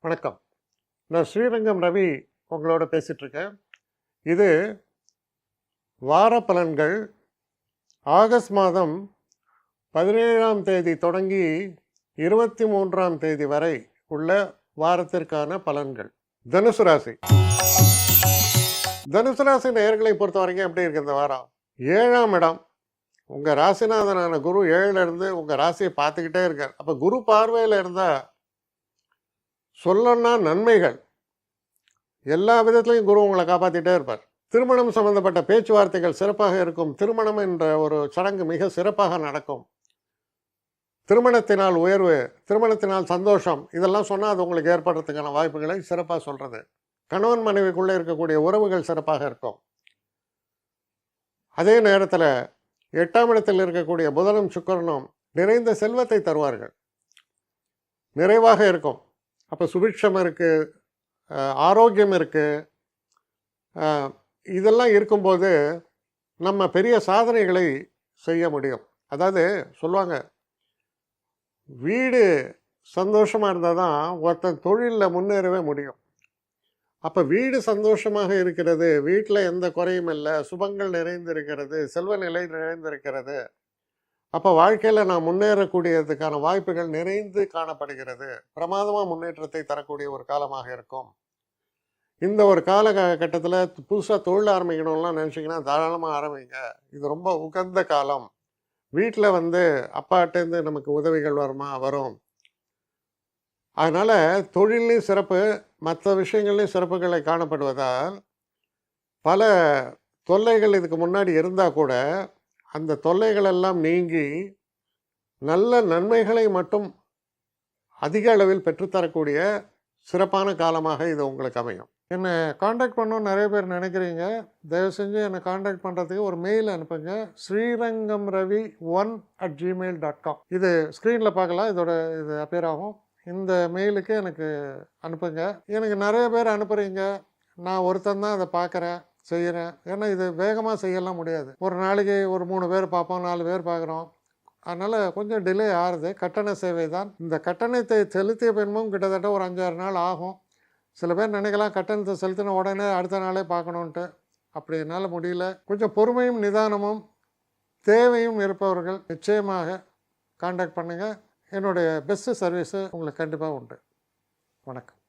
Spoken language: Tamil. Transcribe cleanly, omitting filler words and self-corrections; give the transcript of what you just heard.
வணக்கம். நான் ஸ்ரீரங்கம் ரவி உங்களோட பேசிகிட்ருக்கேன். இது வார பலன்கள். ஆகஸ்ட் மாதம் 17ஆம் தேதி தொடங்கி 23ஆம் தேதி வரை உள்ள வாரத்திற்கான பலன்கள். தனுசு ராசி. தனுசு ராசி நேயர்களை பொறுத்த வரைக்கும் எப்படி இருக்குது இந்த வாரம்? 7ஆம் இடம். உங்கள் ராசிநாதனான குரு 7ல் இருந்து உங்கள் ராசியை பார்த்துக்கிட்டே இருக்கார். அப்போ குரு பார்வையில் இருந்தால் சொல்லணும்னா நன்மைகள் எல்லா விதத்துலையும் குரு உங்களை காப்பாற்றிட்டே இருப்பார். திருமணம் சம்பந்தப்பட்ட பேச்சுவார்த்தைகள் சிறப்பாக இருக்கும். திருமணம் என்ற ஒரு சடங்கு மிக சிறப்பாக நடக்கும். திருமணத்தினால் உயர்வு, திருமணத்தினால் சந்தோஷம், இதெல்லாம் சொன்னால் அது உங்களுக்கு ஏற்படுறதுக்கான வாய்ப்புகளை சிறப்பாக சொல்கிறது. கணவன் மனைவிக்குள்ளே இருக்கக்கூடிய உறவுகள் சிறப்பாக இருக்கும். அதே நேரத்தில் 8ஆம் இடத்தில் இருக்கக்கூடிய புதனும் சுக்கிரனும் நிறைந்த செல்வத்தை தருவார்கள். நிறைவாக இருக்கும். அப்போ சுபிட்சம் இருக்குது, ஆரோக்கியம் இருக்குது. இதெல்லாம் இருக்கும்போது நம்ம பெரிய சாதனைகளை செய்ய முடியும். அதாவது சொல்லுவாங்க, வீடு சந்தோஷமாக இருந்தால் தான் ஒருத்தன் தொழிலில் முன்னேறவே முடியும். அப்போ வீடு சந்தோஷமாக இருக்கிறது, வீட்டில் எந்த குறையும் இல்லை, சுபங்கள் நிறைந்திருக்கிறது, செல்வ நிலை நிறைந்திருக்கிறது. அப்போ வாழ்க்கையில் நான் முன்னேறக்கூடியதுக்கான வாய்ப்புகள் நிறைந்து காணப்படுகிறது. பிரமாதமாக முன்னேற்றத்தை தரக்கூடிய ஒரு காலமாக இருக்கும். இந்த ஒரு காலகட்டத்தில் புதுசாக தொழில் ஆரம்பிக்கணும்லாம் நினச்சிங்கன்னா தாராளமாக ஆரம்பிங்க. இது ரொம்ப உகந்த காலம். வீட்டில் அப்பாட்டேருந்து நமக்கு உதவிகள் வரும். அதனால் தொழிலையும் சிறப்பு, மற்ற விஷயங்கள்லையும் சிறப்புகளை காணப்படுவதால் பல தொல்லைகள் இதுக்கு முன்னாடி இருந்தால் கூட அந்த தொல்லைகளெல்லாம் நீங்கி நல்ல நன்மைகளை மட்டும் அதிக அளவில் பெற்றுத்தரக்கூடிய சிறப்பான காலமாக இது உங்களுக்கு அமையும். என்னை காண்டாக்ட் பண்ணணும்னு நிறைய பேர் நினைக்கிறீங்க. தயவு செஞ்சு என்னை காண்டாக்ட் பண்ணுறதுக்கு ஒரு மெயில் அனுப்புங்க. srirangamravi1@gmail.com. இது ஸ்க்ரீனில் பார்க்கலாம், இது அப்பியர் ஆகும். இந்த மெயிலுக்கு எனக்கு அனுப்புங்க. எனக்கு நிறைய பேர் அனுப்புகிறீங்க, நான் ஒருத்தன் தான் அதை பார்க்குறேன், செய்கிறேன். ஏன்னா இது வேகமாக செய்யலாம் முடியாது. ஒரு நாளைக்கு ஒரு 3 பேர் பார்ப்போம், 4 பேர் பார்க்குறோம். அதனால் கொஞ்சம் டிலே ஆகுது. கட்டண சேவை தான். இந்த கட்டணத்தை செலுத்திய பின்பும் கிட்டத்தட்ட ஒரு 5-6 நாள் ஆகும். சில பேர் நினைக்கலாம் கட்டணத்தை செலுத்தின உடனே அடுத்த நாளே பார்க்கணுன்ட்டு. அப்படி என்னால் முடியல. கொஞ்சம் பொறுமையும் நிதானமும் தேவையும் இருப்பவர்கள் நிச்சயமாக காண்டாக்ட் பண்ணுங்கள். என்னுடைய பெஸ்ட்டு சர்வீஸு உங்களுக்கு கண்டிப்பாக உண்டு. வணக்கம்.